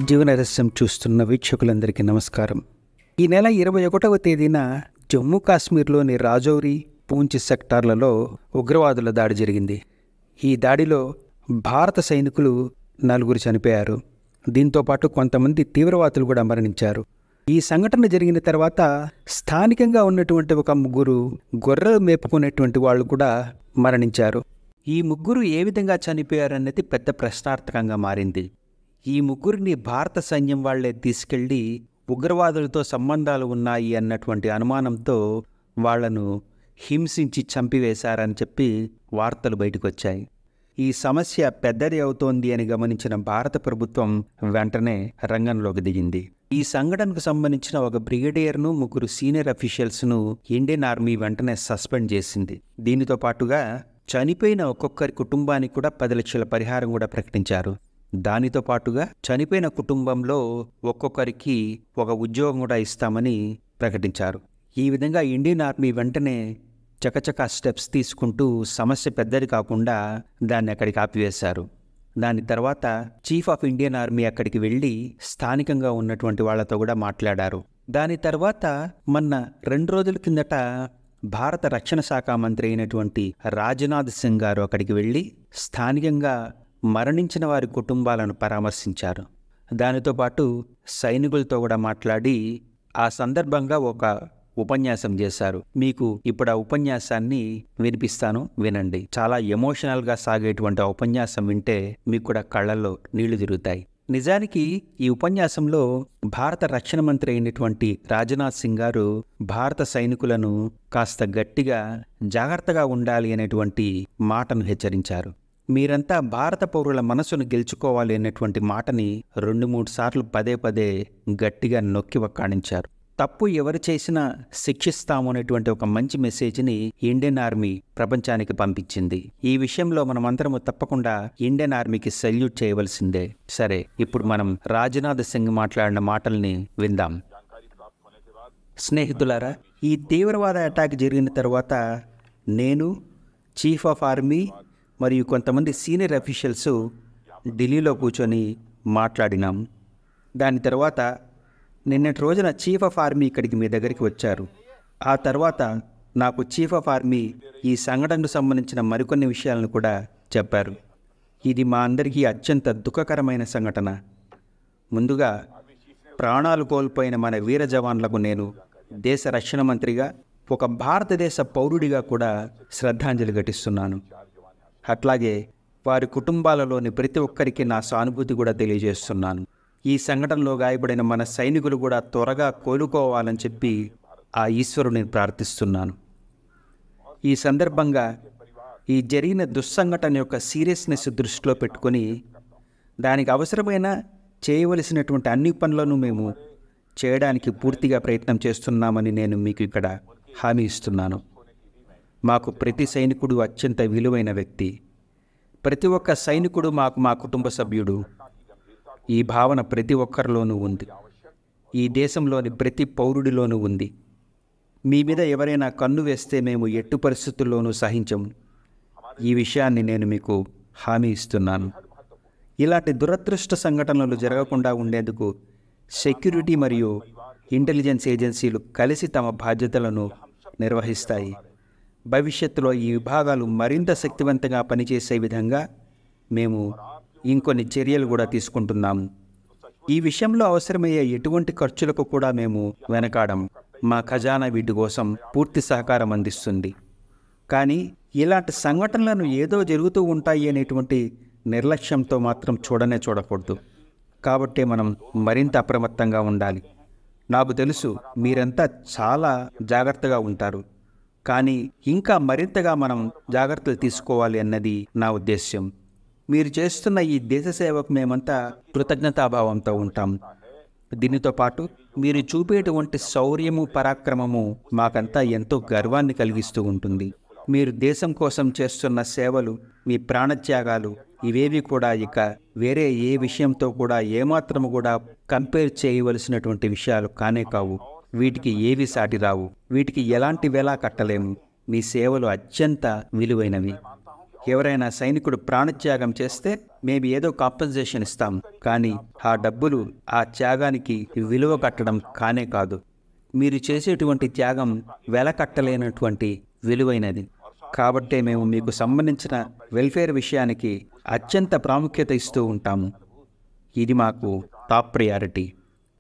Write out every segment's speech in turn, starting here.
జీవనరస్యం చూస్తున్న వీక్షకులందరికీ నమస్కారం. ఈ నెల 21వ తేదీన జమ్మూ కాశ్మీర్లోని రాజౌరి, పూంచ్ సెక్టార్లలో ఉగ్రవాదుల దాడి జరిగింది. ఈ దాడిలో భారత సైనికులు 4 చనిపోయారు. దీంతోపాటు కొంతమంది తీవ్రవాదులు కూడా మరణించారు. ఈ సంఘటన జరిగిన తర్వాత స్థానికంగా ఉన్నటువంటి ఒక 3 గొర్రెలు మేపుకునేటువంటి వాళ్ళు కూడా మరణించారు. ఈ 3 ఏ విధంగా చనిపోయారన్నది పెద్ద ప్రశ్నార్థకంగా మారింది. ఈ 3 భారత సైన్యం వాళ్లే తీసుకెళ్లి ఉగ్రవాదులతో సంబంధాలు ఉన్నాయి అన్నటువంటి అనుమానంతో వాళ్లను హింసించి చంపివేశారని చెప్పి వార్తలు బయటకొచ్చాయి. ఈ సమస్య పెద్దది అవుతోంది అని గమనించిన భారత ప్రభుత్వం వెంటనే రంగంలోకి దిగింది. ఈ సంఘటనకు సంబంధించిన ఒక బ్రిగేడియర్ను, 3 సీనియర్ అఫీషియల్స్ను ఇండియన్ ఆర్మీ వెంటనే సస్పెండ్ చేసింది. దీనితో పాటుగా చనిపోయిన ఒక్కొక్కరి కుటుంబానికి కూడా 10 లక్షల పరిహారం కూడా ప్రకటించారు. దానితో పాటుగా చనిపోయిన కుటుంబంలో ఒక్కొక్కరికి ఒక ఉద్యోగం కూడా ఇస్తామని ప్రకటించారు. ఈ విధంగా ఇండియన్ ఆర్మీ వెంటనే చకచకా స్టెప్స్ తీసుకుంటూ సమస్య పెద్దది కాకుండా దాన్ని అక్కడికి ఆపివేశారు. దాని తర్వాత చీఫ్ ఆఫ్ ఇండియన్ ఆర్మీ అక్కడికి వెళ్ళి స్థానికంగా ఉన్నటువంటి వాళ్లతో కూడా మాట్లాడారు. దాని తర్వాత మొన్న 2 రోజుల కిందట భారత రక్షణ శాఖ మంత్రి అయినటువంటి రాజ్నాథ్ సింగ్ గారు అక్కడికి వెళ్ళి స్థానికంగా మరణించిన వారి కుటుంబాలను పరామర్శించారు. దానితో పాటు సైనికులతో కూడా మాట్లాడి ఆ సందర్భంగా ఒక ఉపన్యాసం చేశారు. మీకు ఇప్పుడు ఆ ఉపన్యాసాన్ని వినిపిస్తాను, వినండి. చాలా ఎమోషనల్గా సాగేటువంటి ఆ ఉపన్యాసం వింటే మీకు కూడా కళ్ళల్లో నీళ్లు తిరుగుతాయి. నిజానికి ఈ ఉపన్యాసంలో భారత రక్షణ మంత్రి అయినటువంటి రాజ్నాథ్ సింగ్ గారు భారత సైనికులను కాస్త గట్టిగా జాగ్రత్తగా ఉండాలి అనేటువంటి మాటను హెచ్చరించారు. మీరంతా భారత పౌరుల మనసును గెలుచుకోవాలి అనేటువంటి మాటని 2-3 సార్లు పదే గట్టిగా నొక్కి వక్కాణించారు. తప్పు ఎవరు చేసినా శిక్షిస్తాము అనేటువంటి ఒక మంచి మెసేజ్ని ఇండియన్ ఆర్మీ ప్రపంచానికి పంపించింది. ఈ విషయంలో మనమందరము తప్పకుండా ఇండియన్ ఆర్మీకి సెల్యూట్ చేయవలసిందే. సరే, ఇప్పుడు మనం రాజ్నాథ్ సింగ్ మాట్లాడిన మాటల్ని విందాం. స్నేహితులారా, ఈ తీవ్రవాద అటాక్ జరిగిన తర్వాత నేను, చీఫ్ ఆఫ్ ఆర్మీ మరియు కొంతమంది సీనియర్ అఫీషియల్స్ ఢిల్లీలో కూర్చొని మాట్లాడినాం. దాని తర్వాత నిన్నటి రోజున చీఫ్ ఆఫ్ ఆర్మీ ఇక్కడికి మీ దగ్గరికి వచ్చారు. ఆ తర్వాత నాకు చీఫ్ ఆఫ్ ఆర్మీ ఈ సంఘటనకు సంబంధించిన మరికొన్ని విషయాలను కూడా చెప్పారు. ఇది మా అందరికీ అత్యంత దుఃఖకరమైన సంఘటన. ముందుగా ప్రాణాలు కోల్పోయిన మన వీర జవాన్లకు నేను దేశ రక్షణ మంత్రిగా, ఒక భారతదేశ పౌరుడిగా కూడా శ్రద్ధాంజలి ఘటిస్తున్నాను. అట్లాగే వారి కుటుంబాలలోని ప్రతి ఒక్కరికి నా సానుభూతి కూడా తెలియజేస్తున్నాను. ఈ సంఘటనలో గాయపడిన మన సైనికులు కూడా త్వరగా కోలుకోవాలని చెప్పి ఆ ఈశ్వరుని ప్రార్థిస్తున్నాను. ఈ సందర్భంగా ఈ జరిగిన దుస్సంఘటన యొక్క సీరియస్నెస్ దృష్టిలో పెట్టుకొని దానికి అవసరమైన చేయవలసినటువంటి అన్ని పనులను మేము చేయడానికి పూర్తిగా ప్రయత్నం చేస్తున్నామని నేను మీకు ఇక్కడ హామీ ఇస్తున్నాను. మాకు ప్రతి సైనికుడు అత్యంత విలువైన వ్యక్తి. ప్రతి ఒక్క సైనికుడు మా కుటుంబ సభ్యుడు. ఈ భావన ప్రతి ఒక్కరిలోనూ ఉంది. ఈ దేశంలోని ప్రతి పౌరుడిలోనూ ఉంది. మీ మీద ఎవరైనా కన్ను వేస్తే మేము ఎట్టు పరిస్థితుల్లోనూ సహించము. ఈ విషయాన్ని నేను మీకు హామీ ఇస్తున్నాను. ఇలాంటి దురదృష్ట సంఘటనలు జరగకుండా ఉండేందుకు సెక్యూరిటీ మరియు ఇంటెలిజెన్స్ ఏజెన్సీలు కలిసి తమ బాధ్యతలను నిర్వహిస్తాయి. భవిష్యత్తులో ఈ విభాగాలు మరింత శక్తివంతంగా పనిచేసే విధంగా మేము ఇంకొన్ని చర్యలు కూడా తీసుకుంటున్నాము. ఈ విషయంలో అవసరమయ్యే ఎటువంటి ఖర్చులకు కూడా మేము వెనకాడం. మా ఖజానా వీటి కోసం పూర్తి సహకారం అందిస్తుంది. కానీ ఇలాంటి సంఘటనలను ఏదో జరుగుతూ ఉంటాయి అనేటువంటి నిర్లక్ష్యంతో మాత్రం చూడకూడదు. కాబట్టే మనం మరింత అప్రమత్తంగా ఉండాలి. నాకు తెలుసు మీరంతా చాలా జాగ్రత్తగా ఉంటారు, కానీ ఇంకా మరింతగా మనం జాగ్రత్తలు తీసుకోవాలి అన్నది నా ఉద్దేశ్యం. మీరు చేస్తున్న ఈ దేశ సేవకు మేమంతా కృతజ్ఞతాభావంతో ఉంటాం. దీనితో పాటు మీరు చూపేటువంటి శౌర్యము, పరాక్రమము మాకంతా ఎంతో గర్వాన్ని కలిగిస్తూ ఉంటుంది. మీరు దేశం కోసం చేస్తున్న సేవలు, మీ ప్రాణత్యాగాలు ఇవేవి కూడా ఇక వేరే ఏ విషయంతో కూడా ఏమాత్రము కూడా కంపేర్ చేయవలసినటువంటి విషయాలు కానే కావు. వీటికి ఏవి సాటి రావు. వీటికి ఎలాంటి వేళ కట్టలేము. మీ సేవలు అత్యంత విలువైనవి. ఎవరైనా సైనికుడు ప్రాణత్యాగం చేస్తే మేము ఏదో కాంపెన్సేషన్ ఇస్తాం, కానీ ఆ డబ్బులు ఆ త్యాగానికి విలువ కట్టడం కానే కాదు. మీరు చేసేటువంటి త్యాగం వెల కట్టలేనటువంటి విలువైనది. కాబట్టే మేము మీకు సంబంధించిన వెల్ఫేర్ విషయానికి అత్యంత ప్రాముఖ్యత ఇస్తూ ఉంటాము. ఇది మాకు టాప్ ప్రయారిటీ.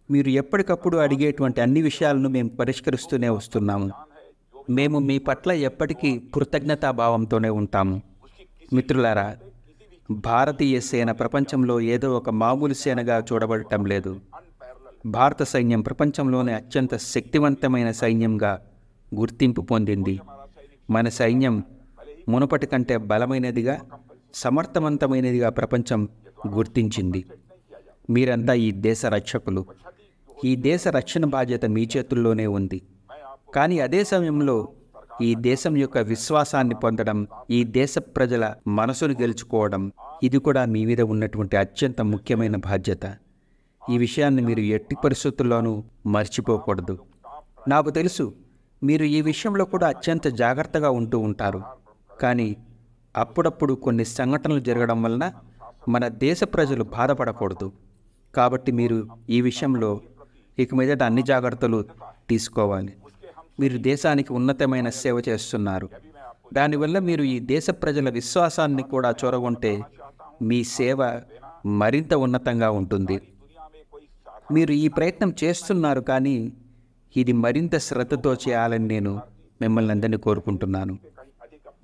మీరు ఎప్పటికప్పుడు అడిగేటువంటి అన్ని విషయాలను మేము పరిష్కరిస్తూనే వస్తున్నాము. మేము మీ పట్ల ఎప్పటికీ కృతజ్ఞతాభావంతోనే ఉంటాము. మిత్రులారా, భారతీయ సేన ప్రపంచంలో ఏదో ఒక మామూలు సేనగా చూడబడటం లేదు. భారత సైన్యం ప్రపంచంలోనే అత్యంత శక్తివంతమైన సైన్యంగా గుర్తింపు పొందింది. మన సైన్యం మునుపటి కంటే బలమైనదిగా, సమర్థవంతమైనదిగా ప్రపంచం గుర్తించింది. మీరంతా ఈ దేశ రక్షకులు. ఈ దేశ రక్షణ బాధ్యత మీ చేతుల్లోనే ఉంది. కానీ అదే సమయంలో ఈ దేశం యొక్క విశ్వాసాన్ని పొందడం, ఈ దేశ ప్రజల మనసును గెలుచుకోవడం, ఇది కూడా మీ మీద ఉన్నటువంటి అత్యంత ముఖ్యమైన బాధ్యత. ఈ విషయాన్ని మీరు ఎట్టి పరిస్థితుల్లోనూ మర్చిపోకూడదు. నాకు తెలుసు, మీరు ఈ విషయంలో కూడా అత్యంత జాగ్రత్తగా ఉంటూ ఉంటారు. కానీ అప్పుడప్పుడు కొన్ని సంఘటనలు జరగడం వలన మన దేశ ప్రజలు బాధపడకూడదు. కాబట్టి మీరు ఈ విషయంలో ఇక మీదట అన్ని జాగ్రత్తలు తీసుకోవాలి. మీరు దేశానికి ఉన్నతమైన సేవ చేస్తున్నారు. దానివల్ల మీరు ఈ దేశ ప్రజల విశ్వాసాన్ని కూడా చూరగొంటే మీ సేవ మరింత ఉన్నతంగా ఉంటుంది. మీరు ఈ ప్రయత్నం చేస్తున్నారు, కానీ ఇది మరింత శ్రద్ధతో చేయాలని నేను మిమ్మల్ని అందరినీ కోరుకుంటున్నాను.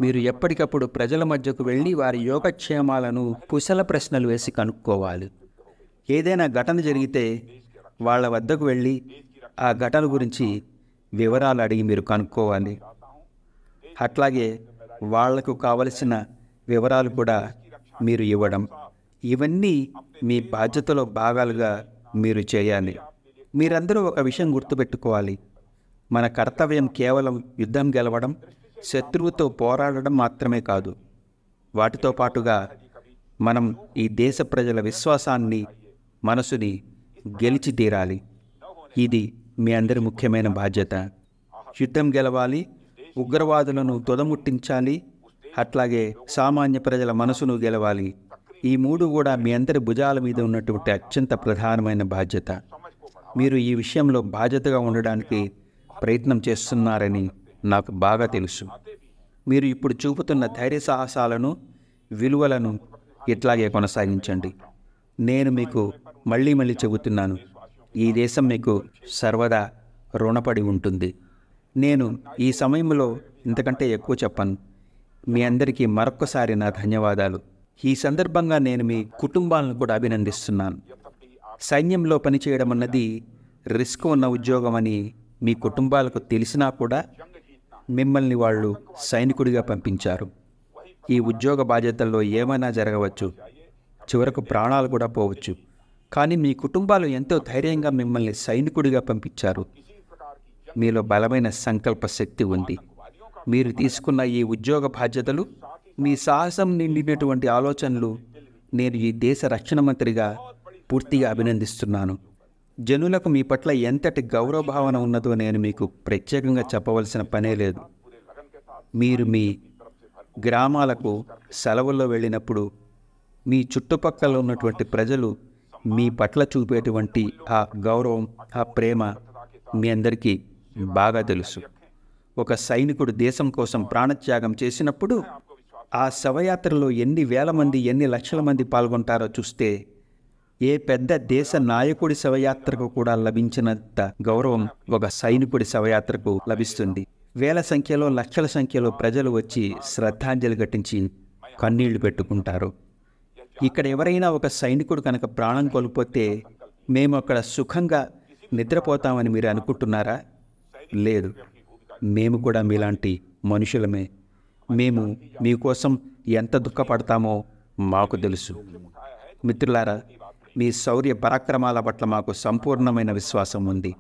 మీరు ఎప్పటికప్పుడు ప్రజల మధ్యకు వెళ్ళి వారి యోగక్షేమాలను కుశల ప్రశ్నలు వేసి కనుక్కోవాలి. ఏదైనా ఘటన జరిగితే వాళ్ళ వద్దకు వెళ్ళి ఆ ఘటన గురించి వివరాలు అడిగి మీరు కనుక్కోవాలి. అట్లాగే వాళ్లకు కావలసిన వివరాలు కూడా మీరు ఇవ్వడం, ఇవన్నీ మీ బాధ్యతలో భాగాలుగా మీరు చేయాలి. మీరందరూ ఒక విషయం గుర్తుపెట్టుకోవాలి. మన కర్తవ్యం కేవలం యుద్ధం గెలవడం, శత్రువుతో పోరాడడం మాత్రమే కాదు. వాటితో పాటుగా మనం ఈ దేశ ప్రజల విశ్వాసాన్ని, మనసుని గెలిచి తీరాలి. ఇది మీ అందరి ముఖ్యమైన బాధ్యత. యుద్ధం గెలవాలి, ఉగ్రవాదులను తొదముట్టించాలి, అట్లాగే సామాన్య ప్రజల మనసును గెలవాలి. ఈ మూడు కూడా మీ అందరి భుజాల మీద ఉన్నటువంటి అత్యంత ప్రధానమైన బాధ్యత. మీరు ఈ విషయంలో బాధ్యతగా ఉండడానికి ప్రయత్నం చేస్తున్నారని నాకు బాగా తెలుసు. మీరు ఇప్పుడు చూపుతున్న ధైర్య సాహసాలను, విలువలను ఇట్లాగే కొనసాగించండి. నేను మీకు మళ్ళీ చెబుతున్నాను, ఈ దేశం మీకు సర్వదా రుణపడి ఉంటుంది. నేను ఈ సమయంలో ఇంతకంటే ఎక్కువ చెప్పను. మీ అందరికీ మరొక్కసారి నా ధన్యవాదాలు. ఈ సందర్భంగా నేను మీ కుటుంబాలను కూడా అభినందిస్తున్నాను. సైన్యంలో పనిచేయడం అన్నది రిస్క్ ఉన్న ఉద్యోగం అని మీ కుటుంబాలకు తెలిసినా కూడా మిమ్మల్ని వాళ్ళు సైనికుడిగా పంపించారు. ఈ ఉద్యోగ బాధ్యతల్లో ఏమైనా జరగవచ్చు, చివరకు ప్రాణాలు కూడా పోవచ్చు. కానీ మీ కుటుంబాలు ఎంతో ధైర్యంగా మిమ్మల్ని సైనికుడిగా పంపించారు. మీలో బలమైన సంకల్ప శక్తి ఉంది. మీరు తీసుకున్న ఈ ఉద్యోగ బాధ్యతలు, మీ సాహసం నిండినటువంటి ఆలోచనలు నేను ఈ దేశ రక్షణ మంత్రిగా పూర్తిగా అభినందిస్తున్నాను. జనులకు మీ పట్ల ఎంతటి గౌరవభావన ఉన్నదో నేను మీకు ప్రత్యేకంగా చెప్పవలసిన పనే లేదు. మీరు మీ గ్రామాలకు సెలవుల్లో వెళ్ళినప్పుడు మీ చుట్టుపక్కల ఉన్నటువంటి ప్రజలు మీ పట్ల చూపేటువంటి ఆ గౌరవం, ఆ ప్రేమ మీ అందరికీ బాగా తెలుసు. ఒక సైనికుడు దేశం కోసం ప్రాణత్యాగం చేసినప్పుడు ఆ శవయాత్రలో ఎన్ని వేల మంది, ఎన్ని లక్షల మంది పాల్గొంటారో చూస్తే ఏ పెద్ద దేశ నాయకుడి శవయాత్రకు కూడా లభించినంత గౌరవం ఒక సైనికుడి శవయాత్రకు లభిస్తుంది. వేల సంఖ్యలో, లక్షల సంఖ్యలో ప్రజలు వచ్చి శ్రద్ధాంజలి ఘటించి కన్నీళ్లు పెట్టుకుంటారు. ఇక్కడ ఎవరైనా ఒక సైనికుడు కనుక ప్రాణం కోల్పోతే మేము అక్కడ సుఖంగా నిద్రపోతామని మీరు అనుకుంటున్నారా? లేదు. మేము కూడా మీలాంటి మనుషులమే. మేము మీకోసం ఎంత దుఃఖపడతామో మాకు తెలుసు. మిత్రులారా, మీ శౌర్య పరాక్రమాల పట్ల మాకు సంపూర్ణమైన విశ్వాసం ఉంది.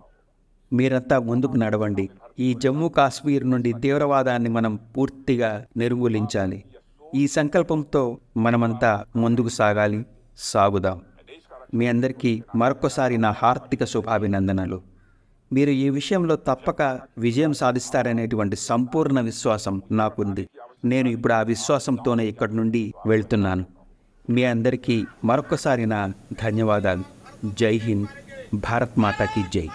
మీరంతా ముందుకు నడవండి. ఈ జమ్మూ కాశ్మీర్ నుండి తీవ్రవాదాన్ని మనం పూర్తిగా నిర్మూలించాలి. ఈ సంకల్పంతో మనమంతా ముందుకు సాగుదాం. మీ అందరికీ మరొకసారి నా హార్దిక శుభాభినందనలు. మీరు ఈ విషయంలో తప్పక విజయం సాధిస్తారనేటువంటి సంపూర్ణ విశ్వాసం నాకుంది. నేను ఇప్పుడు ఆ విశ్వాసంతోనే ఇక్కడి నుండి వెళ్తున్నాను. మీ అందరికీ మరొకసారి నా ధన్యవాదాలు. జై హింద్. భారత్ మాతాకి జై.